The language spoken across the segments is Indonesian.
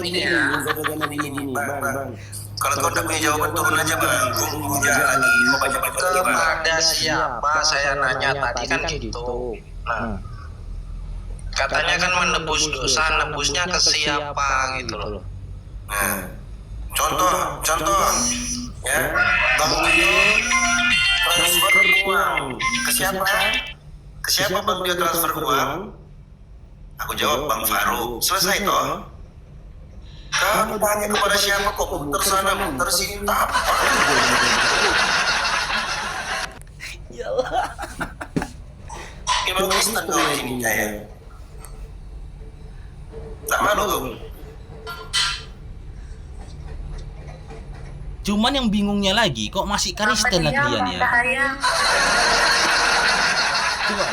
Ini ya, bang. Kalau kau tak punya jawaban turun aja bang. Kau jangan lagi mau banyak betul bang. Kepada siapa saya nanya tadi kan gitu. Nah, katanya kan menebus dosa, nebusnya ke siapa gitu loh. Nah, contoh, ya, bang Tio transfer uang ke siapa? Ke siapa bang Tio transfer uang? Aku jawab Bang Faruk. Selesai toh? Kamu tanya kepada siapa kok muter sana muter sini tak apa? Yalah. Emang Kristen kau ini ya? Tak malu kau? Cuman yang bingungnya lagi, kok masih Kristen lagi ya? Coba.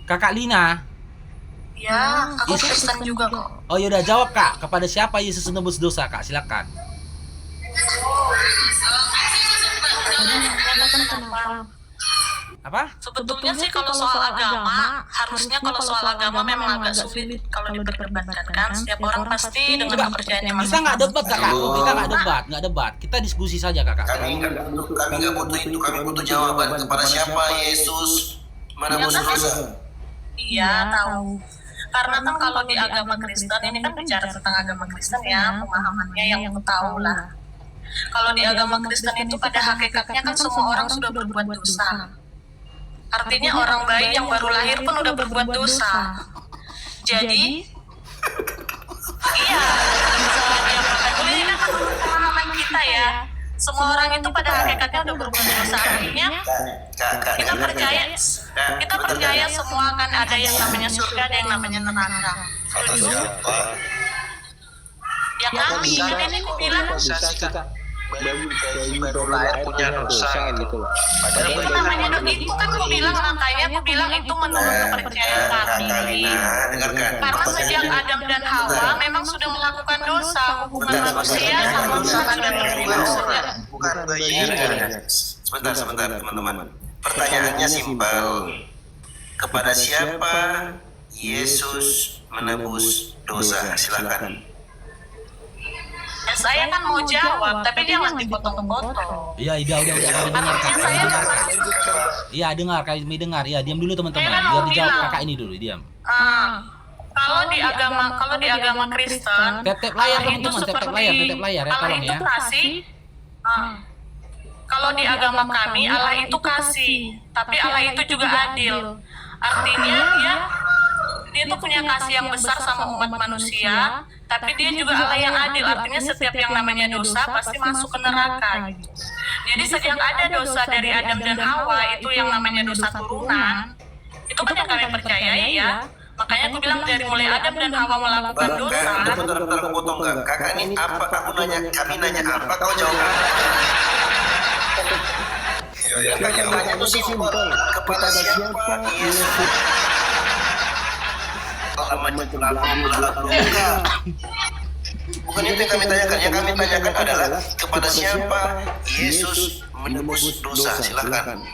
Kakak Lina. Ya, aku Kristen juga kok. Oh yaudah, jawab kak. Kepada siapa Yesus menebus dosa kak? Silakan. Apa? Sebetulnya sih kalau soal agama, harusnya kalau soal agama memang agak sulit kalau diperdebatkan kan. Setiap orang pasti dengan kepercayaannya Kita nggak debat kakak. Kita nggak debat. Kita diskusi saja kakak. Kami nggak butuh itu. Kami butuh jawaban kepada siapa Yesus menebus dosa. Iya, tahu. Karena kan kalau di agama Kristen, ini kan bicara tentang agama Kristen ya, pemahamannya yang tahu lah. Kalau di agama Kristen itu pada hakikatnya kan semua orang sudah berbuat dosa. Artinya orang bayi yang baru lahir pun udah berbuat dosa. Jadi, iya, misalnya dia pakai kulit, ini kan pemahaman kita ya. Semua orang itu pada hakikatnya udah berbuat dosa. Artinya kita percaya semua akan ada yang namanya surga, ada yang namanya neraka. Setuju? Ya kami ini bilang baru lahir punya dosa gitu loh. itu namanya itu kan aku bilang, makanya aku bilang itu menurut kepercayaan kami. Karena sejak Adam dan Hawa memang sudah melakukan dosa, hubungan manusia sama Tuhan dan manusia. Bukan bayi. Sebentar teman-teman. Pertanyaannya simpel. Kepada siapa Yesus menebus dosa? Silakan. Ya, saya kan mau jawab, tapi dia nggak dipotong-potong. Iya, udah dengar kak. Iya, kami dengar. Ya, diam dulu teman-teman. Biar dijawab kakak ini dulu, diam. Kalau di agama Kristen, tep layar teman-teman, tep layar ya, tolong ya. Kalau di agama kami, Allah itu kasih, tapi Allah itu juga adil. Artinya dia tuh punya kasih yang besar sama umat manusia, tapi dia juga Allah yang adil. Artinya setiap yang namanya dosa pasti masuk ke neraka. Jadi sejak ada dosa dari Adam dan Hawa, itu yang namanya dosa turunan, itu kan yang kami percayai ya. Makanya aku bilang dari mulai Adam dan Hawa melakukan dosa. Bentar, aku potong nggak? Kakak ini apa? Kami nanya apa? Kau jawab. Tanya itu simpel. Kepada siapa Yesus? Bukan itu yang kami tanyakan. Yang kami tanyakan adalah kepada siapa Yesus menebus dosa? Silakan.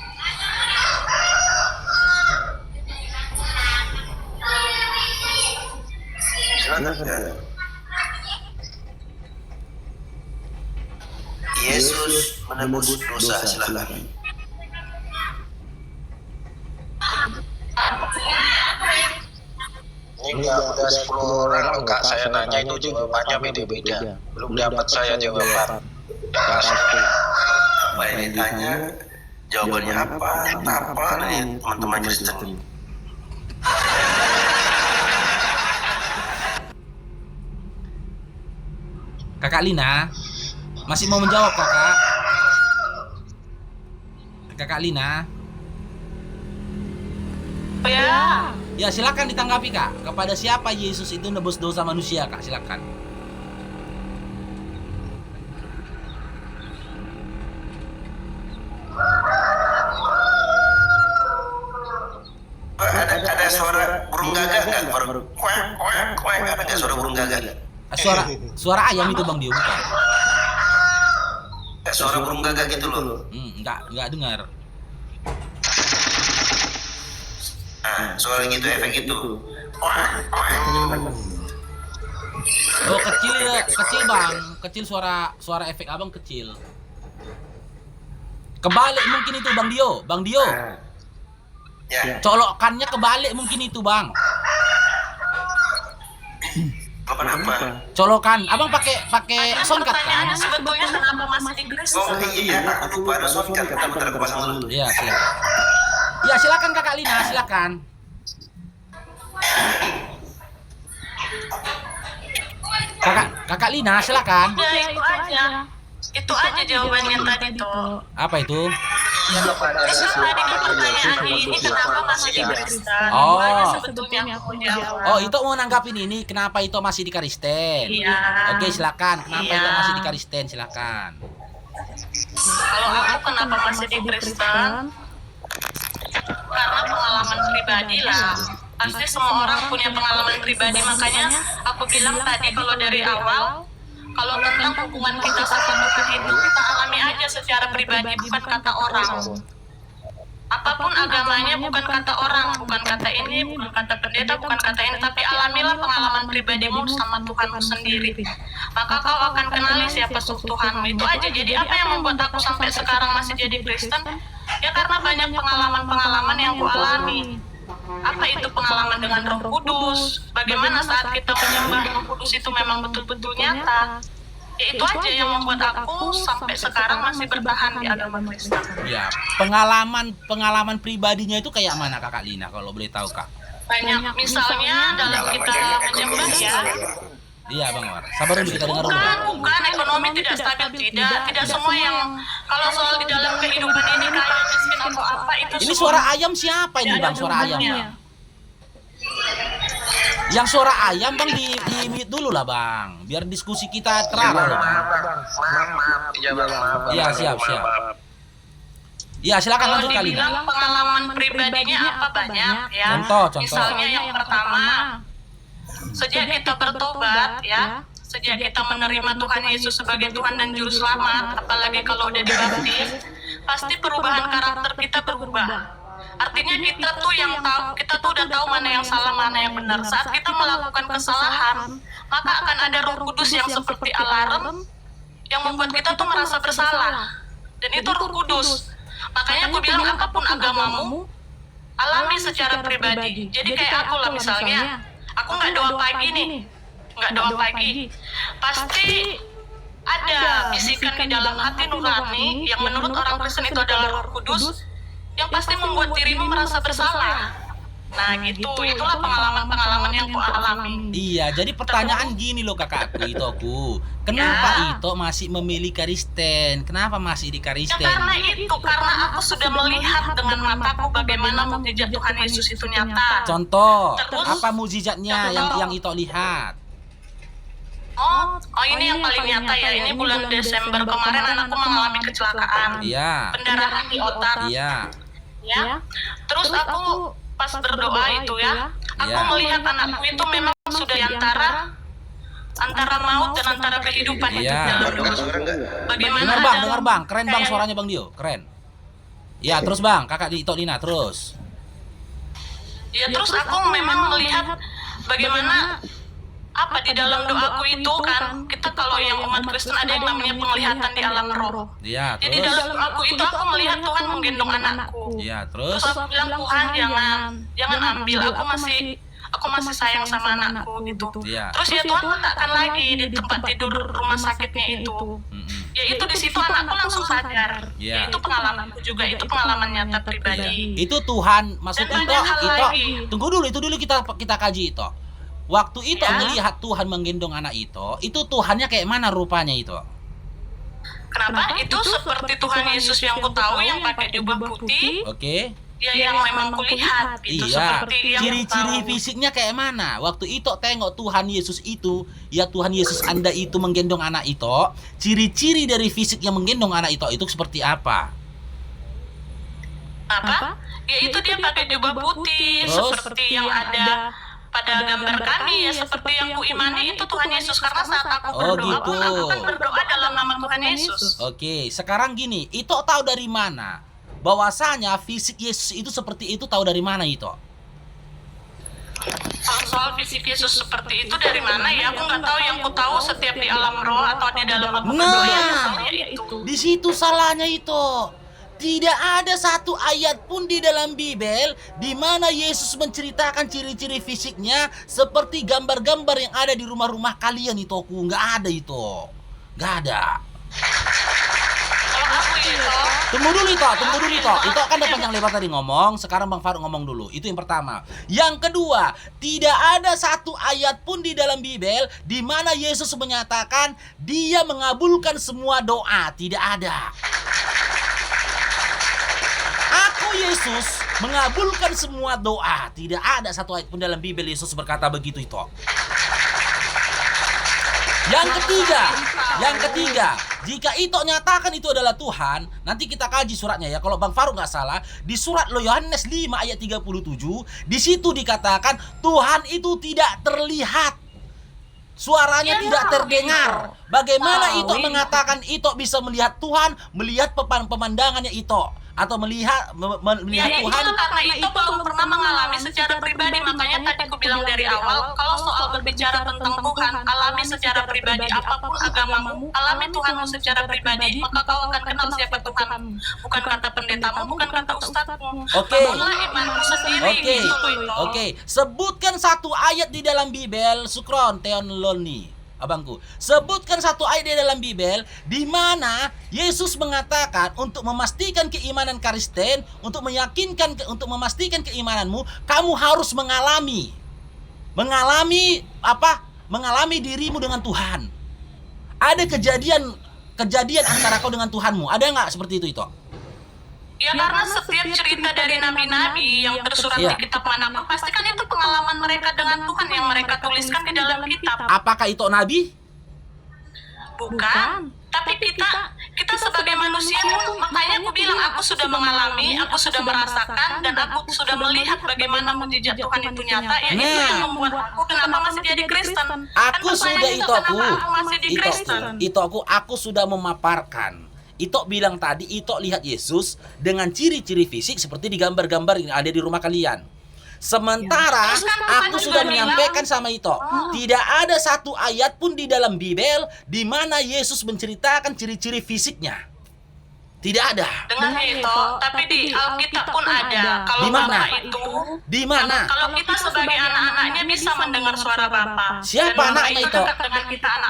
Yesus menebus dosa. Silakan. Ini udah 10 orang loh kak, saya nanya itu jawabannya beda-beda. Belum dapat saya jawaban. Apa yang ditanya, jawabannya apa nih teman-teman Kristen? Kakak Lina, masih mau menjawab kakak? Kakak Lina? Ya. Ya silakan ditanggapi kak. Kepada siapa Yesus itu nebus dosa manusia kak? Silakan. Ada suara burung gagak nggak? Kuek, ada nggak suara burung gagak? Suara ayam itu bang, dia bukan. Suara burung gagak gitu loh. Enggak dengar. Suara gitu, efek gitu. Oh kecil ya, kecil bang, kecil suara efek abang kecil. Kebalik mungkin itu Bang Dio. Ya, Colokannya kebalik mungkin itu bang. kenapa? Colokan, abang pakai soundcard kan? Pertanyaannya sebetulnya kenapa masih di Kristen? Oh iya, aku lupa ada soundcard. Bentar, aku pasang dulu. Iya silakan. Iya silakan Kakak Lina, silakan. Kakak Lina, silakan. Ya itu aja. Itu aja jawabannya tadi tuh. Apa itu? Terus tadi kan pertanyaannya ini kenapa masih di Kristen? Oh. Gimana sebetulnya aku jawab? Oh, itu mau nanggapin ini kenapa itu masih di Kristen? Iya. Oke, silakan. Kenapa Iya. itu masih di Kristen? Silakan. Kalau aku kenapa masih di Kristen? Karena pengalaman pribadi lah. Pasti semua orang punya pengalaman pribadi, makanya aku bilang tadi kalau dari awal, kalau tentang hubungan kita sama Tuhan itu kita alami aja secara pribadi, bukan kata orang. Apapun agamanya bukan kata orang, bukan kata ini, bukan kata pendeta, bukan kata ini, tapi alamilah pengalaman pribadimu sama Tuhanmu sendiri. Maka kau akan kenali siapa Tuhanmu, itu aja. Jadi apa yang membuat aku sampai sekarang masih jadi Kristen? Ya karena banyak pengalaman-pengalaman yang ku alami. Apa itu pengalaman dengan Roh Kudus? Bagaimana saat kita menyembah Roh Kudus itu memang betul-betul nyata? Ya itu aja yang membuat aku sampai sekarang masih bertahan di agama Kristen. Ya, pengalaman pribadinya itu kayak mana Kakak Lina kalau boleh tahu Kak? Banyak, misalnya dalam kita menyembah ya. Iya Bang War. Sabar dulu kita dengar dulu. Bukan ekonomi tidak stabil, tidak semua yang kalau soal di dalam kehidupan ini kaya miskin atau apa itu Ini semua suara ayam siapa ini tidak Bang? ada Suara ayam hubungannya. Bang. Yang suara ayam Bang di mute dulu lah Bang. Biar diskusi kita terarah loh Bang. Maaf. Iya bang, maaf. Iya, siap. Iya, silakan Kalau lanjut kali. dibilang pengalaman pribadinya apa banyak ya. Contoh. Misalnya yang pertama, sejak kita bertobat ya, sejak kita menerima Tuhan Yesus sebagai Tuhan dan Juru Selamat, apalagi kalau udah dibaptis, pasti perubahan karakter kita berubah. Artinya kita tuh udah tahu mana yang salah, mana yang benar. Saat kita melakukan kesalahan, maka akan ada Roh Kudus yang seperti alarm yang membuat kita tuh merasa bersalah. Dan itu Roh Kudus. Makanya aku bilang apapun agamamu, alami secara pribadi. Jadi kayak aku lah misalnya, aku nggak doa pagi nih, nggak doa pagi, pasti ada bisikan di dalam hati nurani yang menurut orang Kristen itu adalah Roh Kudus yang pasti membuat dirimu merasa bersalah. Nah gitu, itulah pengalaman-pengalaman yang ku alami. Iya, jadi pertanyaan gini loh kakakku Itoku. Kenapa Ito masih memilih Kristen? Kenapa masih di Ya Kristen? karena aku sudah melihat dengan mataku bagaimana mukjizat Tuhan Yesus itu nyata. Contoh, Terus? apa mukjizatnya yang Ito lihat? Oh ini yang paling nyata ya. Ini bulan Desember kemarin anakku mengalami kecelakaan. Iya. Pendarahan di otak. Iya. Ya. Terus aku pas berdoa itu ya, aku Ya. melihat anakku itu memang sudah antara maut dan antara kehidupan itu. Iya. Dengar suara enggak? Bagaimana Dengar bang, keren bang kayak- suaranya Bang Dio, keren. Ya terus bang, kakak Ito Lina terus. Ya terus aku memang melihat bagaimana apa di dalam doaku itu kan, kita kalau yang umat Kristen ada yang namanya penglihatan di alam roh. Iya Jadi terus. dalam doaku itu aku melihat Tuhan menggendong anakku. Iya terus. Terus aku bilang Tuhan jangan ambil, aku masih sayang sama anakku gitu. Iya. Terus ya Tuhan letakkan lagi di tempat tidur rumah sakitnya itu. Mm-mm. Ya itu di situ anakku langsung sadar. Iya. Ya itu pengalamanku juga, itu pengalaman nyata pribadi. Itu Tuhan maksud Dan Ito, banyak hal lagi. tunggu dulu kita kaji Ito. Waktu Ito Ya. melihat Tuhan menggendong anak itu Tuhannya kayak mana rupanya Ito? Kenapa? Itu seperti Tuhan Yesus yang ku tahu yang pakai jubah putih, Oke. ya yang memang kulihat itu Iya. seperti yang Ciri-ciri ku tahu. fisiknya kayak mana? Waktu Ito tengok Tuhan Yesus itu, ya Tuhan Yesus Anda itu menggendong anak Ito, ciri-ciri dari fisik yang menggendong anak itu seperti apa? Apa? Ya itu dia pakai jubah putih Terus? seperti yang ada pada gambar kami ya, seperti yang ku imani itu Tuhan Yesus, karena saat aku Oh, berdoa gitu. aku kan berdoa dalam nama Tuhan Yesus. Oke, sekarang gini, Ito tahu dari mana? Bahwasanya fisik Yesus itu seperti itu tahu dari mana Ito? Kalau soal fisik Yesus seperti itu dari mana ya? Aku nggak tahu. Yang ku tahu setiap di alam roh atau di dalam buku kedua yang namanya itu. Di situ salahnya itu. Tidak ada satu ayat pun di dalam Bible di mana Yesus menceritakan ciri-ciri fisiknya seperti gambar-gambar yang ada di rumah-rumah kalian itu. Nggak ada itu. Nggak ada. Kalau aku itu, Tunggu dulu itu. Itu kan udah panjang lebar tadi ngomong. Sekarang Bang Faruk ngomong dulu. Itu yang pertama. Yang kedua, tidak ada satu ayat pun di dalam Bible di mana Yesus menyatakan Dia mengabulkan semua doa. Tidak ada. Yesus mengabulkan semua doa. Tidak ada satu ayat pun dalam Bible Yesus berkata begitu itu. Yang ketiga, jika itu nyatakan itu adalah Tuhan, nanti kita kaji suratnya ya. Kalau Bang Faruk nggak salah, di surat Yohanes 5 ayat 37, di situ dikatakan Tuhan itu tidak terlihat. Suaranya tidak terdengar. Bagaimana itu mengatakan itu bisa melihat Tuhan, melihat pemandangannya itu? Atau melihat ya, Tuhan. Itu karena itu belum pernah mengalami secara pribadi. Makanya tadi aku bilang dari awal, kalau soal berbicara tentang Tuhan, alami secara pribadi. Apapun agamamu, alami Tuhanmu secara pribadi. Maka kau akan kenal siapa Tuhanmu. Bukan kata pendetamu, bukan kata ustadzmu. Oke. Imanmu sendiri. Oke. Sebutkan satu ayat di dalam Bible, Sukron Teon Loni. Abangku, sebutkan satu ayat di dalam Bible di mana Yesus mengatakan untuk memastikan keimanan Kristen, untuk memastikan keimananmu, kamu harus mengalami dirimu dengan Tuhan. Ada kejadian antara kau dengan Tuhanmu. Ada nggak seperti itu? Ya karena setiap cerita dari nabi-nabi yang tersurat di kitab manapun, pasti kan itu pengalaman mereka dengan Tuhan yang mereka tuliskan di dalam kitab. Apakah itu nabi? Bukan. Tapi kita sebagai manusia pun, makanya aku bilang aku sudah mengalami, aku sudah merasakan, dan aku sudah melihat bagaimana mujizat Tuhan itu nyata. Ya itu yang membuat aku kenapa masih jadi Kristen. Aku sudah memaparkan. Ito bilang tadi, Ito lihat Yesus dengan ciri-ciri fisik seperti di gambar-gambar yang ada di rumah kalian. Sementara aku sudah menyampaikan sama Ito, tidak ada satu ayat pun di dalam Bible di mana Yesus menceritakan ciri-ciri fisiknya. Tidak ada. Dengan itu, tapi di Alkitab pun ada. Kalau di mana? Di mana? Kalau kita sebagai anak-anaknya bisa mendengar suara Bapa. Siapa anaknya itu?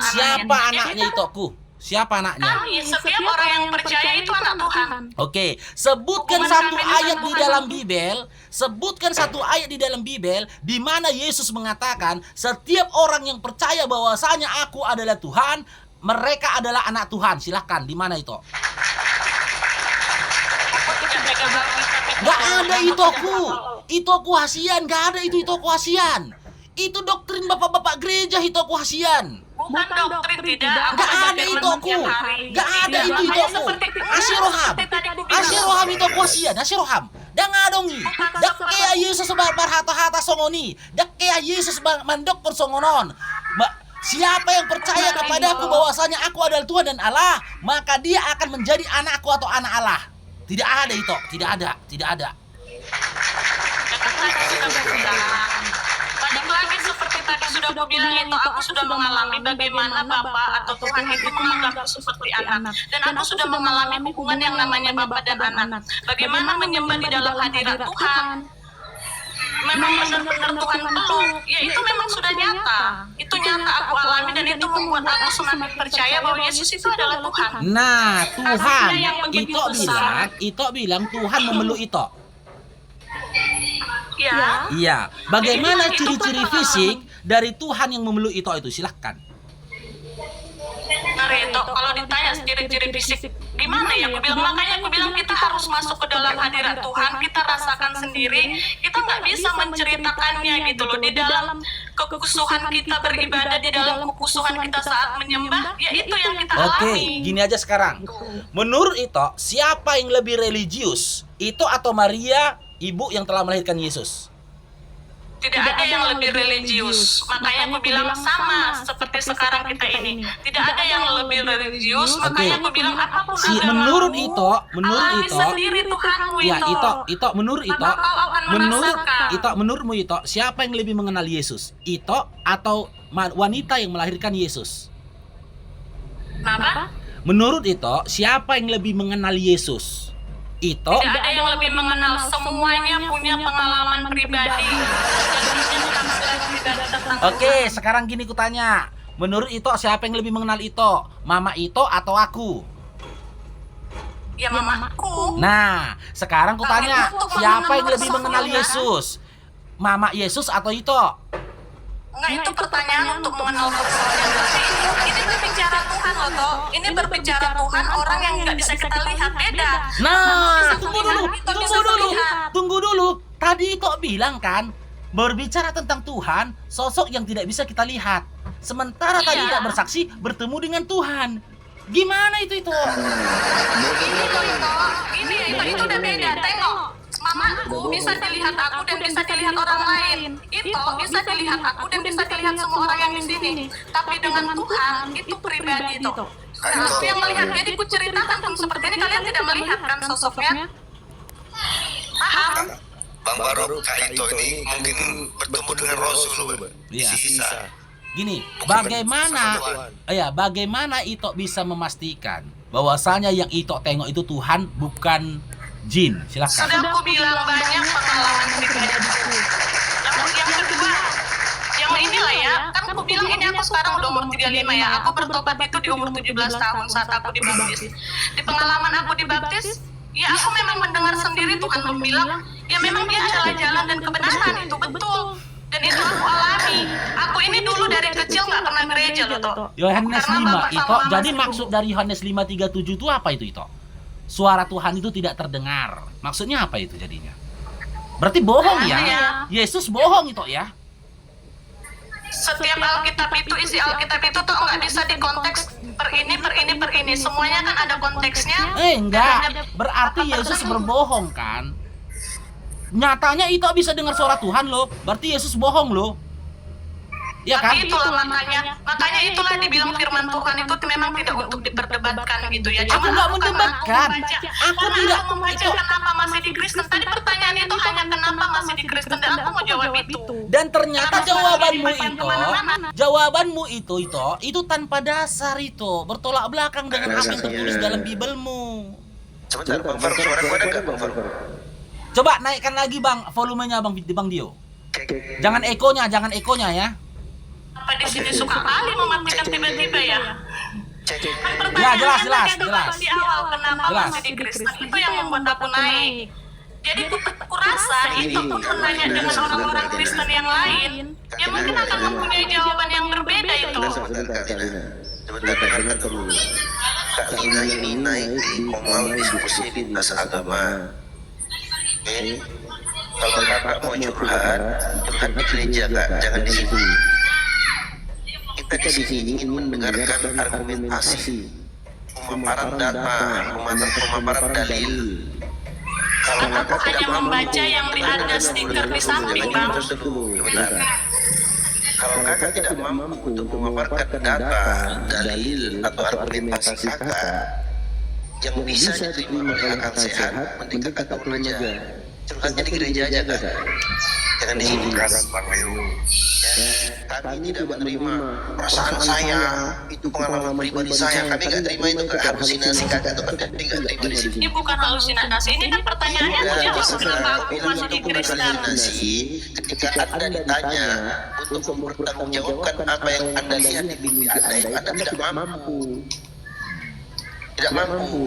Siapa anaknya itu? Siapa anaknya? Setiap orang yang percaya itu anak Tuhan. Oke, sebutkan satu ayat di dalam Bible. Sebutkan satu ayat di dalam Bible di mana Yesus mengatakan setiap orang yang percaya bahwasanya aku adalah Tuhan, mereka adalah anak Tuhan. Silahkan, di mana itu? Gak ada itu aku. Itu aku hasian. Gak ada itu aku hasian. Itu doktrin bapak-bapak gereja itu aku hasian. Bukan doktrin, tidak. Gak ada itu aku. Gak ada itu aku. Asyiroham itu aku hasian. Asyiroham. Dan ngadongi. Dak kaya Yesus berhata-hata songoni. Dak kaya Yesus mandok persongonon. Siapa yang percaya kepadaku bahwasanya aku adalah Tuhan dan Allah, maka dia akan menjadi anakku atau anak Allah. Tidak ada itu. Tidak ada. Balik lagi seperti tadi sudah aku bilang itu, aku sudah mengalami bagaimana Bapa atau Tuhan itu menganggapku seperti anak. Dan aku sudah mengalami hubungan yang namanya Bapa dan anak. Bagaimana menyembah di dalam hadirat Tuhan. Memang benar-benar Tuhan peluk. Ya itu memang sudah nyata. Itu nyata aku alami dan itu membuat aku semakin percaya bahwa Yesus itu adalah Tuhan. Nah, Tuhan. Ito bilang Tuhan memeluk Ito. Ya. Iya. Bagaimana ciri-ciri fisik dari Tuhan yang memeluk itu silahkan. Reto, kalau ditanya ciri-ciri fisik gimana ya? Makanya aku bilang kita harus masuk ke dalam hadirat Tuhan, kita rasakan sendiri. Kita nggak bisa menceritakannya gitu loh. Di dalam kekusuhan kita beribadah, di dalam kekusuhan kita saat menyembah, ya itu yang kita alami. Oke, gini aja sekarang. Menurut itu, siapa yang lebih religius? Itu atau Maria, ibu yang telah melahirkan Yesus? Tidak ada yang lebih religius. Makanya aku bilang sama seperti sekarang kita ini. Tidak ada yang lebih religius. Makanya aku bilang apapun Menurut Ito, alami sendiri Tuhanmu ya itu. Ito, Menurut menurutmu Ito, siapa yang lebih mengenal Yesus? Ito atau wanita yang melahirkan Yesus? Kenapa? Menurut Ito, siapa yang lebih mengenal Yesus? Ito? Tidak ada yang lebih mengenal, semuanya punya pengalaman pribadi. Oke, sekarang gini kutanya. Menurut Ito, siapa yang lebih mengenal Ito? Mama Ito atau aku? Ya mamaku. Nah, sekarang kutanya, Tapi untuk siapa yang mengenal lebih mengenal seseorang, Yesus? Mama Yesus atau Ito? Enggak, itu pertanyaan untuk mengenal persoalan. Ini berbicara Tuhan loh, Toh. Ini berbicara Tuhan, orang yang nggak bisa kita lihat, beda. Nah, Bisa melihat, Ito bisa melihat. tunggu dulu. Tadi Ito bilang kan, berbicara tentang Tuhan, sosok yang tidak bisa kita lihat. Sementara tadi Iya. Ito bersaksi bertemu dengan Tuhan. Gimana itu? Ini loh, Ito. Ini itu udah beda. Tengok. Mamaku bisa dilihat aku dan bisa dilihat orang lain. Itu bisa dilihat aku dan bisa dilihat semua orang yang di sini. Tapi dengan Tuhan itu pribadi itu. Nah, aku yang melihat dia dikuceritakan pun seperti ini, kalian tidak melihat kan sosoknya? Paham? Bang Barok, Kak Ito ini mungkin bertemu dengan Rasul, Bang. Iya. Bisa. Gini, Bukan bagaimana bagaimana Ito bisa memastikan bahwasanya yang Ito tengok itu Tuhan bukan jin? Silakan. Sudah aku bilang banyak pengalaman pribadiku. Yang kedua, yang inilah ya, kan aku bilang ini aku sekarang udah umur 35 ya. Aku bertobat itu di umur 17 tahun saat aku dibaptis. Di pengalaman aku dibaptis, ya aku memang mendengar sendiri Tuhan bilang, ya memang dia adalah jalan dan kebenaran, itu betul. Dan itu aku alami. Aku ini dulu dari kecil nggak pernah gereja loh, Toh. Yohanes Karena 5 bapak Ito. sama mama Jadi sibuk. maksud dari Yohanes 5:37 itu apa itu Ito? Suara Tuhan itu tidak terdengar. Maksudnya apa itu jadinya? Berarti bohong ya? Iya. Yesus bohong Ito ya? Setiap Alkitab itu, isi Alkitab itu tuh nggak bisa dikonteks per ini. Semuanya kan ada konteksnya. Enggak. Berarti Yesus berbohong kan? Nyatanya Ito bisa dengar suara Tuhan loh. Berarti Yesus bohong loh. Ya kan? Tapi itulah makanya itulah dibilang firman Tuhan itu memang tidak untuk diperdebatkan gitu ya. Aku nggak mendebatkan. Aku tidak membaca kenapa masih di Kristen. Tadi pertanyaan itu hanya kenapa masih di Kristen dan aku mau jawab itu. Dan ternyata Kemana-mana. jawabanmu itu tanpa dasar itu. Bertolak belakang dengan apa yang tertulis dalam Bibelmu. Sebentar, Bang Faruk, suara gua ada nggak, Bang Faruk? Coba naikkan lagi Bang volumenya Bang Dio. Jangan ekonya ya. Apa di sini suka kali mematikan tiba-tiba ya? Cek. Ya, jelas. Di awal kenapa Jelas. masih di Kristen itu yang membuat aku naik. Jadi aku rasa itu pun nanya dengan orang-orang Kristen yang lain, ya mungkin akan mempunyai jawaban yang berbeda itu. Sebentar, dengarkan dulu. Kak Lina ini naik di Komal diskusi lintas agama. Oke? Kalau kakak mau curhat di gereja, Kak, jangan di sini. Kita di sini ingin mendengarkan argumentasi, pemaparan data, pemaparan dalil. Kalau Aku hanya membaca yang ada stiker di samping, Bang. Benar. Kalau kakak tidak mampu untuk memaparkan data, dalil, atau argumentasi kakak yang bisa diterima oleh akal sehat, mending kakak tak belajar. Curhatnya di gereja aja, Kak. Jangan di sini, Kak. Kami tidak menerima perasaan saya, itu pengalaman pribadi saya. Kami nggak terima itu, Kak. Halusinasi kakak itu, Kak. Kami nggak terima di sini. Ini bukan halusinasi, ini kan pertanyaannya aku jawab kenapa aku masih di Kristen. Halusinasi ketika Anda ditanya untuk mempertanggungjawabkan apa yang Anda lihat di mimpi Anda, itu Anda tidak mampu. Tidak mampu.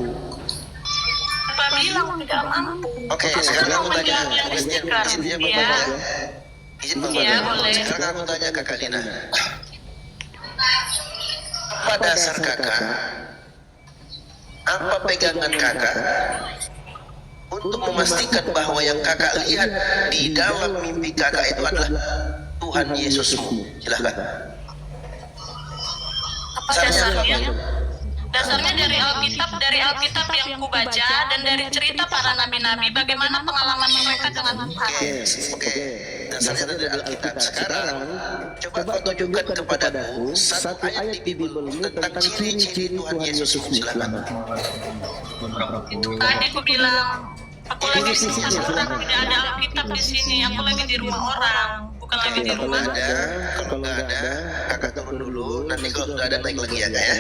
Apa bilang tidak mampu? Oke, sekarang aku tanya. Izin Bang Iya, Bang. boleh. Sekarang aku tanya ke Kak Lina. Apa dasar kakak? Apa pegangan kakak untuk memastikan bahwa yang kakak lihat di dalam mimpi kakak itu adalah Tuhan Yesusmu? Silahkan. Apa dasarnya? Dasarnya dari Alkitab yang ku baca dan dari cerita para nabi-nabi bagaimana pengalaman mereka dengan Tuhan. Oke. Dasarnya dari Alkitab. Sekarang coba kau tunjukkan kepadaku satu ayat di Bibelmu tentang ciri-ciri Tuhan Yesus. Silakan. Itu tadi aku bilang, aku lagi susah, tidak ada Alkitab di sini. Aku lagi di rumah orang, bukan lagi di rumah. Kalau nggak ada, kakak turun dulu. Nanti kalau sudah ada naik lagi ya kak ya.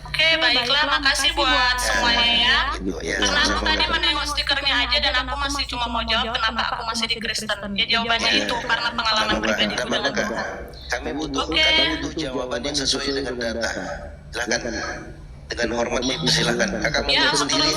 Oke, baiklah, makasih buat semuanya ya. Gitu ya. Karena aku tadi menengok stikernya aja dan aku masih cuma mau jawab kenapa aku masih di Kristen. Ya jawabannya itu karena pengalaman pribadi Kami dalam Tuhan. kami butuh Oke. jawaban yang sesuai dengan data. Silakan. Dengan hormat silakan. Kakak mau Ya, jawab aku sendiri. terus